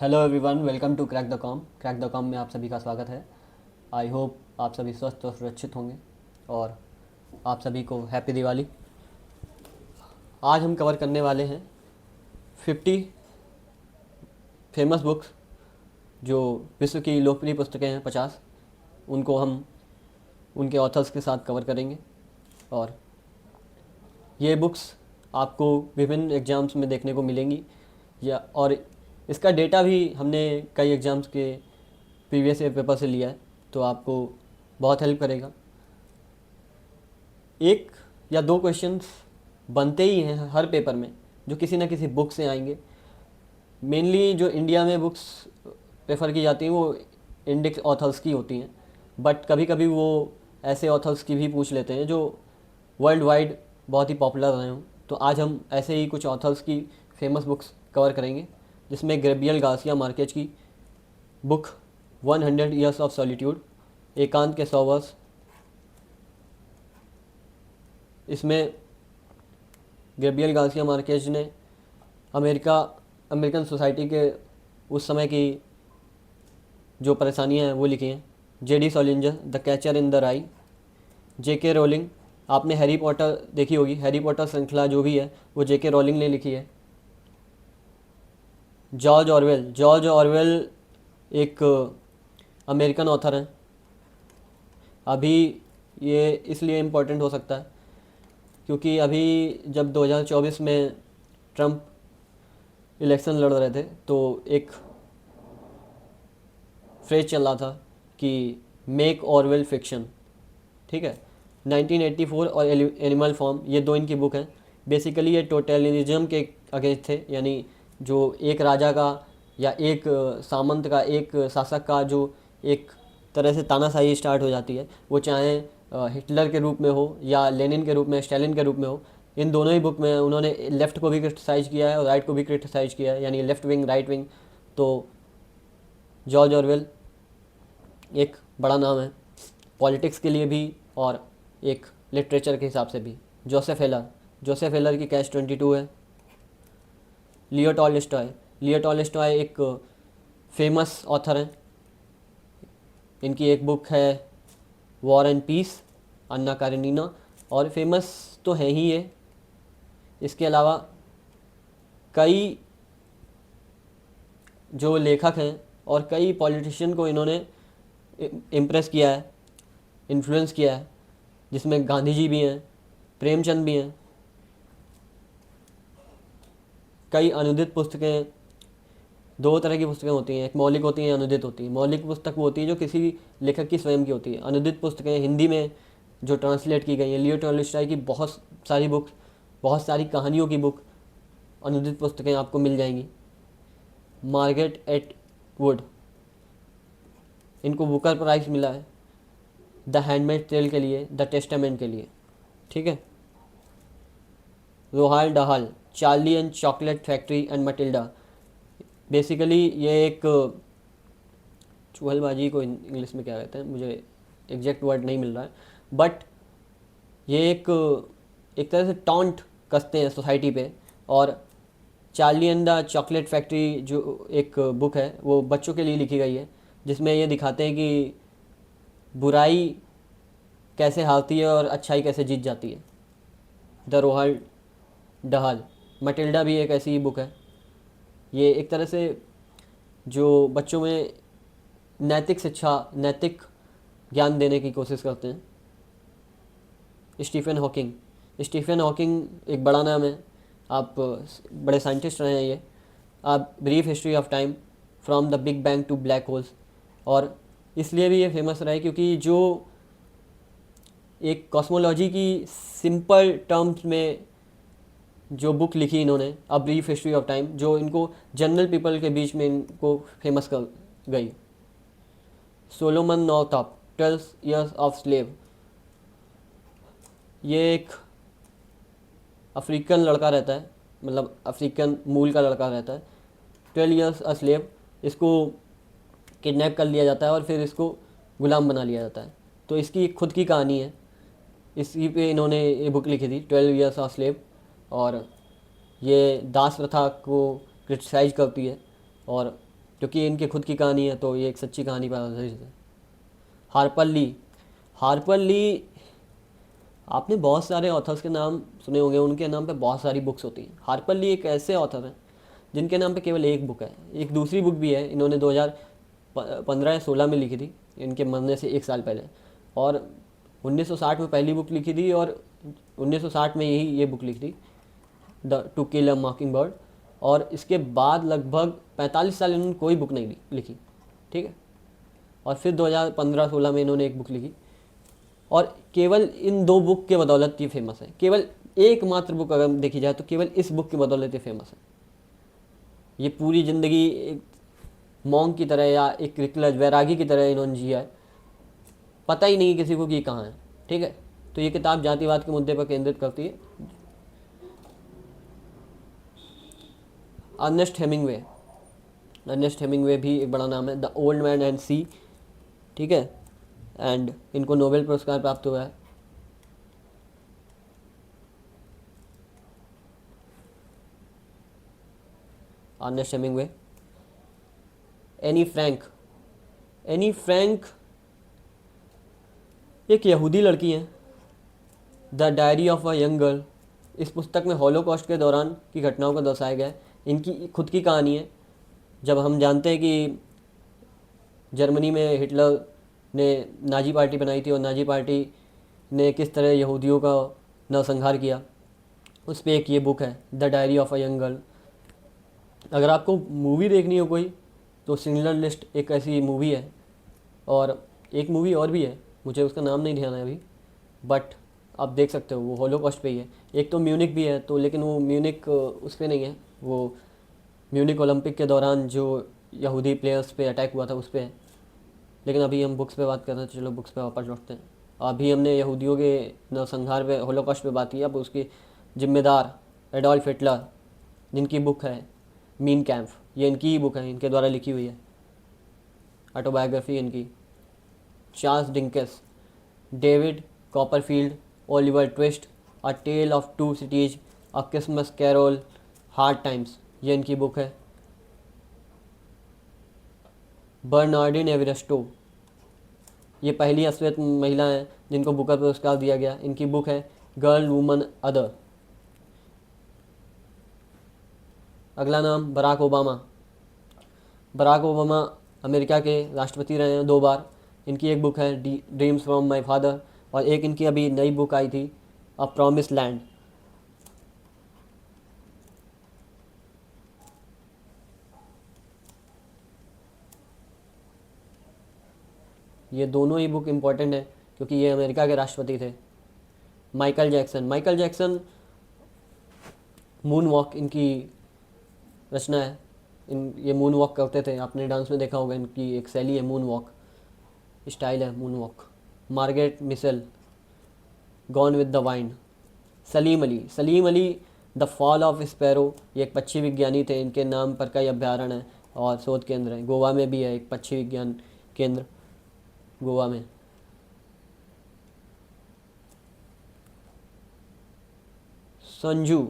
Hello everyone, welcome to crack the com में आप सभी का स्वागत है। आई होप आप सभी स्वस्थ और सुरक्षित होंगे और आप सभी को हैप्पी दिवाली। आज हम कवर करने वाले हैं 50 फेमस बुक्स, जो विश्व की लोकप्रिय पुस्तकें हैं 50। उनको हम उनके ऑथर्स के साथ कवर करेंगे और ये बुक्स आपको विभिन्न एग्ज़ाम्स में देखने को मिलेंगी या और इसका डेटा भी हमने कई एग्ज़ाम्स के प्रीवियस ईयर पेपर से लिया है, तो आपको बहुत हेल्प करेगा। एक या दो क्वेश्चंस बनते ही हैं हर पेपर में, जो किसी ना किसी बुक से आएंगे। मेनली जो इंडिया में बुक्स प्रेफर की जाती हैं वो इंडेक्स ऑथर्स की होती हैं, बट कभी कभी वो ऐसे ऑथर्स की भी पूछ लेते हैं जो वर्ल्ड वाइड बहुत ही पॉपुलर रहे हों। तो आज हम ऐसे ही कुछ ऑथर्स की फेमस बुक्स कवर करेंगे, जिसमें गैब्रियल गार्सिया मार्केज की बुक 100 ईयर्स ऑफ सॉलिट्यूड, एकांत के 100 वर्ष। इसमें गैब्रियल गार्सिया मार्केज ने अमेरिकन सोसाइटी के उस समय की जो परेशानियां हैं वो लिखी हैं। J D Salinger, The Catcher in the Rye. J K Rowling, आपने हैरी पॉटर देखी होगी, हैरी पॉटर श्रृंखला जो भी है वो जेके रोलिंग ने लिखी है। जॉर्ज ऑरवेल एक अमेरिकन ऑथर हैं। अभी ये इसलिए इम्पोर्टेंट हो सकता है क्योंकि अभी जब 2024 में ट्रम्प इलेक्शन लड़ रहे थे तो एक फ्रेज चल रहा था कि मेक ऑरवेल फिक्शन। ठीक है, 1984 और एनिमल फॉर्म, ये दो इनकी बुक हैं। बेसिकली ये टोटलिज्म के अगेंस्ट थे, यानी जो एक राजा का या एक सामंत का, एक शासक का जो एक तरह से तानाशाही स्टार्ट हो जाती है, वो चाहे हिटलर के रूप में हो या लेनिन के रूप में, स्टालिन के रूप में हो। इन दोनों ही बुक में उन्होंने लेफ़्ट को भी क्रिटिसाइज़ किया है और राइट को भी क्रिटिसाइज़ किया है, यानी लेफ़्ट विंग, राइट विंग। तो जॉर्ज ऑरवेल एक बड़ा नाम है पॉलिटिक्स के लिए भी और एक लिटरेचर के हिसाब से भी। जोसेफ हेलर की कैच 22 है। लियो टॉलस्टॉय एक फेमस ऑथर हैं। इनकी एक बुक है वॉर एंड पीस, अन्ना कारेनिना, और फेमस तो है ही ये। इसके अलावा कई जो लेखक हैं और कई पॉलिटिशियन को इन्होंने इम्प्रेस किया है, इन्फ्लुएंस किया है, जिसमें गांधी जी भी हैं, प्रेमचंद भी हैं। कई अनुदित पुस्तकें, दो तरह की पुस्तकें होती हैं, एक मौलिक होती हैं, अनुदित होती हैं। मौलिक पुस्तक वो होती है जो किसी लेखक की स्वयं की होती है। अनुदित पुस्तकें हिंदी में जो ट्रांसलेट की गई हैं। लियो टॉलस्टॉय की बहुत सारी बुक, बहुत सारी कहानियों की बुक, अनुदित पुस्तकें आपको मिल जाएंगी। मार्गरेट एटवुड, इनको बुकर प्राइज़ मिला है द हैंडमेड टेल के लिए, द टेस्टामेंट के लिए। ठीक है। Roald Dahl, Charlie and Chocolate Factory and Matilda. Basically ये एक चूहलबाजी को इंग्लिश में क्या कहते हैं, मुझे एग्जैक्ट वर्ड नहीं मिल रहा है, बट ये एक तरह से टॉन्ट कसते हैं सोसाइटी पे। और Charlie and the chocolate factory जो एक बुक है वो बच्चों के लिए लिखी गई है, जिसमें ये दिखाते हैं कि बुराई कैसे हारती है और अच्छाई कैसे जीत जाती है। द रोहाल्ड डहाल। मटिल्डा भी एक ऐसी ही बुक है। ये एक तरह से जो बच्चों में नैतिक शिक्षा, नैतिक ज्ञान देने की कोशिश करते हैं। स्टीफन हॉकिंग एक बड़ा नाम है, आप बड़े साइंटिस्ट रहे हैं ये। आप brief history of time, from the big bang to black holes. और इसलिए भी ये फेमस रहा है क्योंकि जो एक कॉस्मोलॉजी की सिंपल टर्म्स में जो बुक लिखी इन्होंने, a brief history of time, जो इनको जनरल पीपल के बीच में इनको फेमस कर गई। Solomon Northup, 12 years of slave. ये एक अफ्रीकन लड़का रहता है, मतलब अफ्रीकन मूल का लड़का रहता है। 12 ईयर्स अ स्लेव, इसको किडनैप कर लिया जाता है और फिर इसको गुलाम बना लिया जाता है। तो इसकी एक खुद की कहानी है, इसी पे इन्होंने ये बुक लिखी थी, 12 ईयर्स ऑफ स्लेव। और ये दास प्रथा को क्रिटिसाइज करती है और क्योंकि इनकी खुद की कहानी है तो ये एक सच्ची कहानी पर आधारित है। हार्पर ली, हार्पर ली, आपने बहुत सारे ऑथर्स के नाम सुने होंगे, उनके नाम पे बहुत सारी बुक्स होती हैं। हार्पर ली एक ऐसे ऑथर हैं जिनके नाम पे केवल एक बुक है। एक दूसरी बुक भी है, इन्होंने 2015 या 16 में लिखी थी, इनके मरने से 1 साल पहले। और 1960 में पहली बुक लिखी थी और 1960 में यही ये बुक लिखी थी, the to kill a mockingbird. और इसके बाद लगभग 45 साल इन्होंने कोई बुक नहीं लिखी, ठीक है। और फिर 2015-16 में इन्होंने एक बुक लिखी, और केवल इन 2 बुक के बदौलत ये फेमस है। केवल एकमात्र बुक अगर देखी जाए तो केवल इस बुक की बदौलत ये फेमस है। ये पूरी ज़िंदगी एक मॉन्क की तरह या एक रिकलज वैरागी की तरह इन्होंने जिया है, पता ही नहीं किसी को कि कहाँ है, ठीक है। तो ये किताब जातिवाद के मुद्दे पर केंद्रित करती है। अर्नेस्ट हेमिंगवे, अर्नेस्ट हेमिंगवे भी एक बड़ा नाम है, the old man and sea, ठीक है। एंड इनको नोबेल पुरस्कार प्राप्त हुआ है। Ernest Hemingway. Anne Frank, Anne Frank एक यहूदी लड़की है। The diary of a young girl, इस पुस्तक में हॉलोकॉस्ट के दौरान की घटनाओं को दर्शाया गया है। इनकी खुद की कहानी है। जब हम जानते हैं कि जर्मनी में हिटलर ने नाजी पार्टी बनाई थी और नाजी पार्टी ने किस तरह यहूदियों का नरसंहार किया, उस पर एक ये बुक है, the diary of a young girl. अगर आपको मूवी देखनी हो कोई, तो सिंगलर लिस्ट एक ऐसी मूवी है। और एक मूवी और भी है, मुझे उसका नाम नहीं ध्यान है अभी, बट आप देख सकते हो, वो हॉलोकॉस्ट पे ही है। एक तो म्यूनिक भी है, तो लेकिन वो म्यूनिक उस पर नहीं है, वो म्यूनिक ओलंपिक के दौरान जो यहूदी प्लेयर्स पे अटैक हुआ था उस पर है। लेकिन अभी हम बुक्स पे बात कर रहे हैं, तो चलो बुक्स पे वापस लौटते हैं। अभी हमने यहूदियों के नरसंहार पे, हॉलोकॉस्ट पे बात की। अब उसके जिम्मेदार एडोल्फ हिटलर, जिनकी बुक है मीन कैम्प, ये इनकी ही बुक है, इनके द्वारा लिखी हुई है ऑटोबायोग्राफी इनकी। Charles Dickens, David Copperfield, Oliver Twist, A Tale of Two Cities, A Christmas Carol, Hard Times, ये इनकी बुक है। बर्नार्डिन एवरेस्टो, ये पहली अश्वेत महिला हैं जिनको बुकर पुरस्कार दिया गया। इनकी बुक है गर्ल वुमन अदर। अगला नाम Barack Obama. Barack Obama America के राष्ट्रपति रहे हैं 2 बार। इनकी एक बुक है ड्रीम्स फ्रॉम माय फादर, और एक इनकी अभी नई बुक आई थी, अ प्रॉमिस लैंड। ये दोनों ही बुक इम्पोर्टेंट है क्योंकि ये अमेरिका के राष्ट्रपति थे। Michael Jackson, Michael Jackson moon walk इनकी रचना है। ये मून वॉक करते थे, आपने डांस में देखा होगा, इनकी एक शैली है मून वॉक, स्टाइल है moonwalk. Margaret Mitchell, Gone with the Wind. Salim Ali, Salim Ali, the fall of sparrow, ये एक पक्षी विज्ञानी थे। इनके नाम पर कई अभ्यारण्य है और शोध केंद्र है। गोवा में भी है एक पक्षी विज्ञान केंद्र, गोवा में। संजू,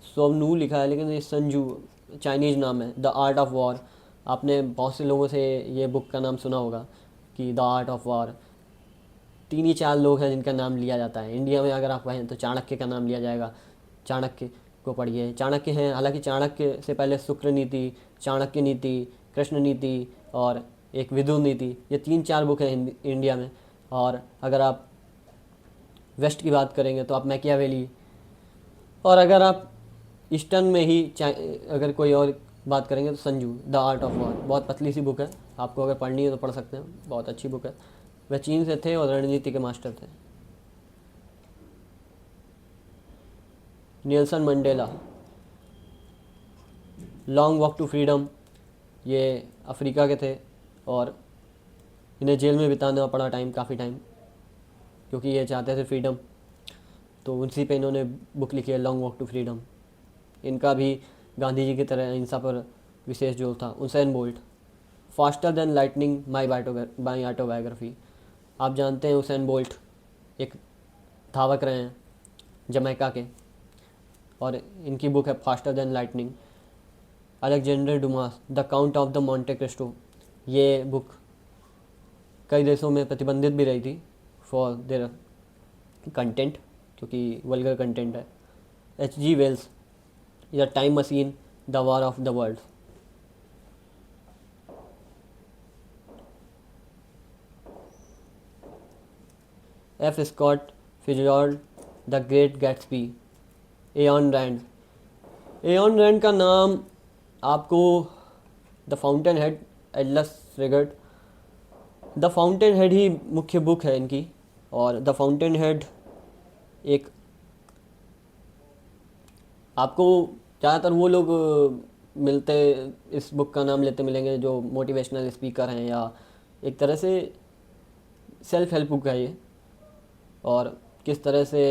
सोमनू लिखा है लेकिन ये संजू चाइनीज़ नाम है। द आर्ट ऑफ वॉर, आपने बहुत से लोगों से ये बुक का नाम सुना होगा कि द आर्ट ऑफ वॉर। 3 ही 4 लोग हैं जिनका नाम लिया जाता है इंडिया में। अगर आप कहें तो चाणक्य का नाम लिया जाएगा, चाणक्य को पढ़िए। चाणक्य हैं, हालांकि चाणक्य से पहले शुक्र नीति, चाणक्य नीति, कृष्ण नीति और एक विदुर नीति, ये 3-4 बुक हैं इंडिया में। और अगर आप वेस्ट की बात करेंगे तो आप मैकियावेली, और अगर आप ईस्टर्न में ही अगर कोई और बात करेंगे तो Sanju, the art of war. बहुत पतली सी बुक है, आपको अगर पढ़नी है तो पढ़ सकते हैं, बहुत अच्छी बुक है। वह चीन से थे और रणनीति के मास्टर थे। Nelson Mandela, long walk to freedom, ये अफ्रीका के थे और इन्हें जेल में बिताना पड़ा टाइम, काफ़ी टाइम, क्योंकि ये चाहते थे फ्रीडम। तो उसी पे इन्होंने बुक लिखी है लॉन्ग वॉक टू फ्रीडम। इनका भी गांधी जी की तरह अहिंसा पर विशेष जोर था। Usain bolt, faster than lightning, my autobiography. आप जानते हैं उसेन बोल्ट एक धावक रहे हैं जमैका के, और इनकी बुक है faster than lightning. Alexander Dumas the count of the Monte Cristo, ये बुक कई देशों में प्रतिबंधित भी रही थी फॉर देयर कंटेंट, क्योंकि वल्गर कंटेंट है। H G Wells the time machine the war of the world. F Scott Fitzgerald the great Gatsby. Ayn Rand, Ayn Rand का नाम आपको the fountain head, Atlas shrugged, the fountain head ही मुख्य book है इनकी। और the fountain head एक, आपको ज़्यादातर वो लोग मिलते, इस बुक का नाम लेते मिलेंगे जो मोटिवेशनल स्पीकर हैं, या एक तरह से सेल्फ हेल्प बुक है ये। और किस तरह से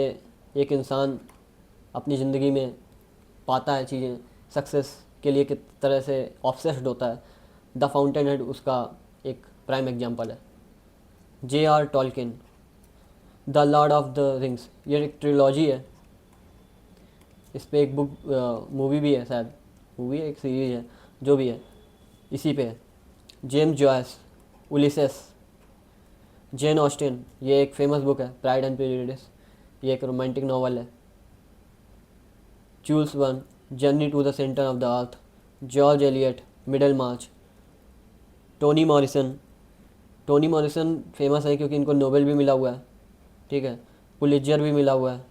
एक इंसान अपनी ज़िंदगी में पाता है चीज़ें, सक्सेस के लिए किस तरह से ऑब्सेस्ड होता है, द फाउंटेन हेड उसका एक प्राइम एग्जांपल है। J R Tolkien the lord of the rings, ये एक ट्रिलॉजी है, इस पे एक बुक मूवी भी है, शायद मूवी है एक सीरीज है, जो भी है इसी पे है। James Joyce Ulysses, Jane Austen, ये एक फेमस बुक है, प्राइड एंड प्रेजुडिस, ये एक रोमांटिक नावल है। Jules Verne journey to the centre of the earth, George Eliot Middlemarch. Toni Morrison, Toni Morrison famous है क्योंकि इनको नोबेल भी मिला हुआ है, ठीक है, पुलित्जर भी मिला हुआ है।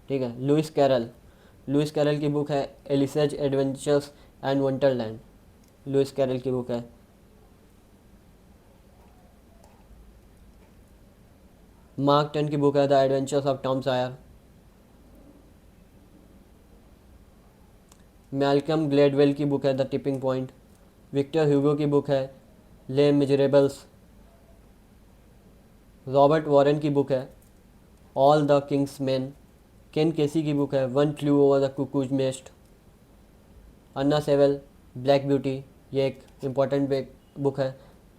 ठीक है, लुइस कैरल, लुइस कैरल की बुक है Alice's adventures and wonderland, Lewis Carroll की बुक है। मार्क टन की बुक है the adventures of Tom Sawyer. Malcolm Gladwell की बुक है the tipping point. Victor Hugo की बुक है ले मिजरेबल्स। रॉबर्ट वॉरेन की बुक है all the king's man. Ken Kesey की बुक है one flew over the cuckoo's nest. Anna Sewell black beauty, ये एक इम्पॉर्टेंट बुक है,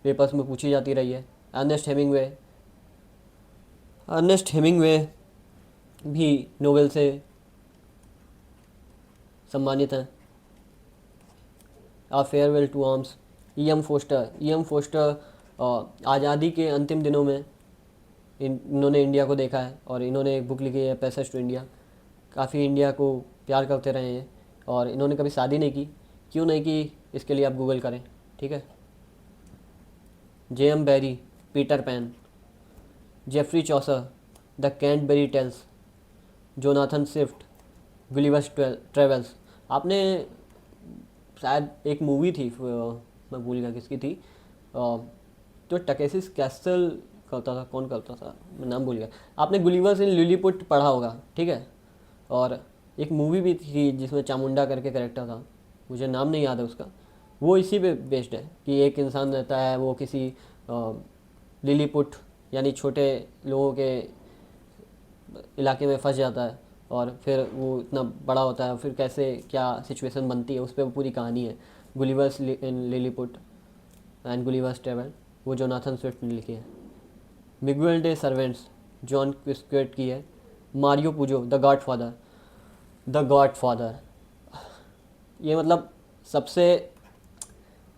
पेपर्स में पूछी जाती रही है। अर्नेस्ट हेमिंगवे, अर्नेस्ट हेमिंगवे भी नोबेल से सम्मानित हैं। A farewell to arms, E M Forster, E M Forster आज़ादी के अंतिम दिनों में इन्होंने इंडिया को देखा है और इन्होंने एक बुक लिखी है पैसेज टू इंडिया। काफ़ी इंडिया को प्यार करते रहे हैं और इन्होंने कभी शादी नहीं की, क्यों नहीं की इसके लिए आप गूगल करें, ठीक है। J M Barrie Peter Pan. Geoffrey Chaucer the Canterbury tales. Jonathan Swift Gulliver's travels. आपने शायद एक मूवी थी, मैं भूल गया किसकी थी, जो टकेसिस कैसल करता था, कौन करता था मैं नाम भूल गया। आपने गुलिवर्स इन लिलीपुट पढ़ा होगा, ठीक है। और एक मूवी भी थी जिसमें चामुंडा करके कैरेक्टर था, मुझे नाम नहीं याद है उसका, वो इसी पे बेस्ड है कि एक इंसान रहता है, वो किसी लिलीपुट यानी छोटे लोगों के इलाके में फंस जाता है और फिर वो इतना बड़ा होता है, फिर कैसे क्या सिचुएशन बनती है, उस पर पूरी कहानी है। Gulliver's in Lilliput and Gulliver's travel, वो जोनाथन स्विफ्ट ने लिखी है। मिगुएल डे सर्वेंट्स जॉन क्विस्क्वेट की है। Mario Pujo the God father, the God father, ये मतलब सबसे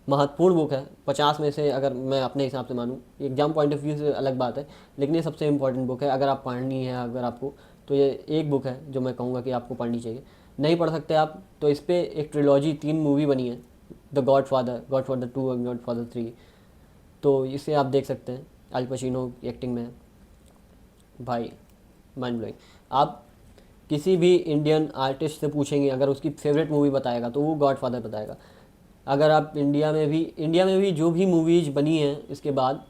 महत्वपूर्ण बुक है 50 में से, अगर मैं अपने हिसाब से मानूँ, एग्जाम पॉइंट ऑफ व्यू से अलग बात है, लेकिन ये सबसे इम्पोर्टेंट बुक है अगर आप पढ़नी है, अगर आपको, तो ये एक बुक है जो मैं कहूँगा कि आपको पढ़नी चाहिए। नहीं पढ़ सकते आप तो इस पर एक ट्रिलॉजी 3 मूवी बनी है, द गॉड फादर 2 और गॉड फादर 3, तो इसे आप देख सकते हैं। अल पचिनो की एक्टिंग में भाई माइंड ब्लोइंग। आप किसी भी इंडियन आर्टिस्ट से पूछेंगे, अगर उसकी फेवरेट मूवी बताएगा तो वो गॉड फादर बताएगा। अगर आप इंडिया में भी जो भी मूवीज बनी हैं इसके बाद,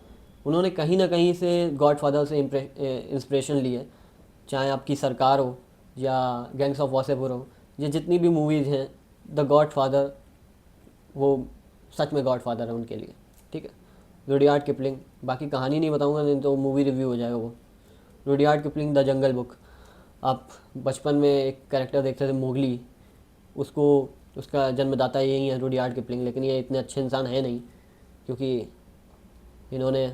उन्होंने कहीं ना कहीं से गॉड फादर से इंस्पिरेशन ली है, चाहे आपकी सरकार हो या गैंग्स ऑफ वासेपुर हो, ये जितनी भी मूवीज़ हैं, द गॉड फादर वो सच में गॉड फादर है उनके लिए, ठीक है। रुडयार्ड किपलिंग, बाकी कहानी नहीं बताऊंगा नहीं तो मूवी रिव्यू हो जाएगा वो। Rudyard Kipling the jungle book. आप बचपन में एक कैरेक्टर देखते थे मोगली, उसको उसका जन्मदाता यही है रुडयार्ड किपलिंग, लेकिन ये इतने अच्छे इंसान है नहीं क्योंकि इन्होंने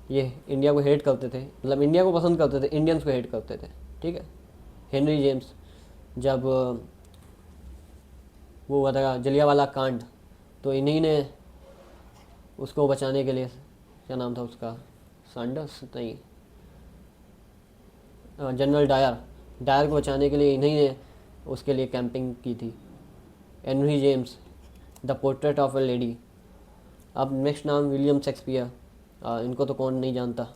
ये इंडिया को हेट करते थे, मतलब इंडिया को पसंद करते थे, इंडियंस को हेट करते थे, ठीक है। हेनरी जेम्स, जब वो हुआ था जलियांवाला कांड, तो इन्हीं ने उसको बचाने के लिए, क्या नाम था उसका, सैंडर्स नहीं, जनरल डायर, डायर को बचाने के लिए इन्हीं ने उसके लिए कैंपिंग की थी। Henry James, the portrait of A lady. अब नेक्स्ट नाम विलियम शेक्सपियर, इनको तो कौन नहीं जानता,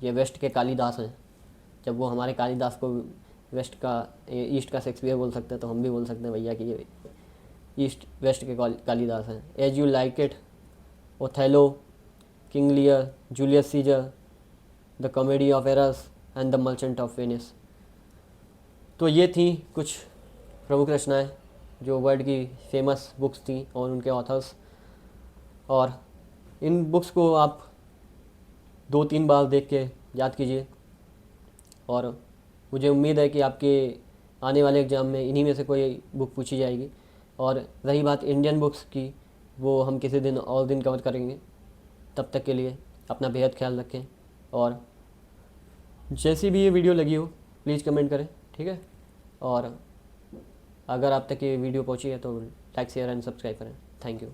ये वेस्ट के कालिदास हैं। जब वो हमारे कालिदास को वेस्ट का, ईस्ट का शेक्सपियर बोल सकते हैं, तो हम भी बोल सकते हैं भैया कि ये ईस्ट वेस्ट के कालिदास हैं। As you like it, Othello, King Lear, Julius Caesar, the comedy of errors and the merchant of Venice. तो ये थी कुछ प्रमुख रचनाएं जो वर्ल्ड की फेमस बुक्स थी और उनके ऑथर्स। और इन बुक्स को आप 2-3 बार देख के याद कीजिए, और मुझे उम्मीद है कि आपके आने वाले एग्ज़ाम में इन्हीं में से कोई बुक पूछी जाएगी। और रही बात इंडियन बुक्स की, वो हम किसी दिन और दिन कवर करेंगे। तब तक के लिए अपना बेहद ख्याल रखें, और जैसी भी ये वीडियो लगी हो प्लीज़ कमेंट करें, ठीक है। और अगर आप तक ये वीडियो पहुंची है तो लाइक शेयर एंड सब्सक्राइब करें। Thank you.